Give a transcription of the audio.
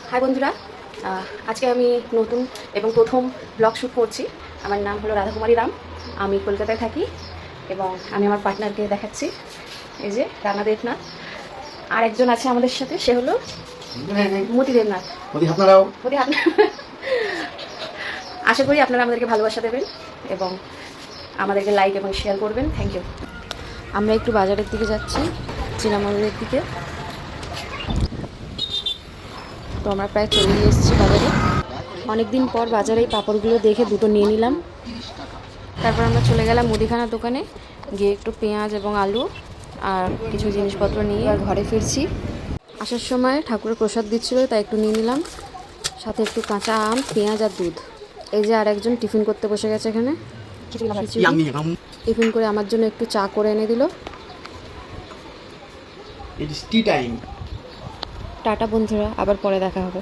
High বন্ধুরা, আজকে আমি নতুন এবং প্রথম ব্লগ শ্যুট করছি। আমার নাম হলো রাধাকুমারী রাম, আমি কলকাতায় থাকি এবং আমি আমার পার্টনারকে দেখাচ্ছি। এই যে রানা দেবনাথ, আর একজন আছে আমাদের সাথে, সে হলো মতি দেবনাথ। মতি হাত। আশা করি আপনারা আমাদেরকে ভালোবাসা দেবেন এবং আমাদেরকে লাইক এবং শেয়ার করবেন। Thank you. আমরা একটু বাজারের দিকে যাচ্ছি, চিনামন্দিরের দিকে। তো আমরা প্রায় চলে এসেছি বাজারে। অনেকদিন পর বাজারে এই পাঁপড়গুলো দেখে দুটো নিয়ে নিলাম। তারপর আমরা চলে গেলাম মুদিখানার দোকানে, গিয়ে একটু পেঁয়াজ এবং আলু আর কিছু জিনিসপত্র নিয়ে আর ঘরে ফিরছি। আসার সময় ঠাকুরের প্রসাদ দিচ্ছিল, তাই একটু নিয়ে নিলাম, সাথে একটু কাঁচা আম, পেঁয়াজ আর দুধ। এই যে আর একজন টিফিন করতে বসে গেছে এখানে। টিফিন করে আমার জন্য একটু চা করে এনে দিল। টাটা বন্ধুরা, আবার পরে দেখা হবে।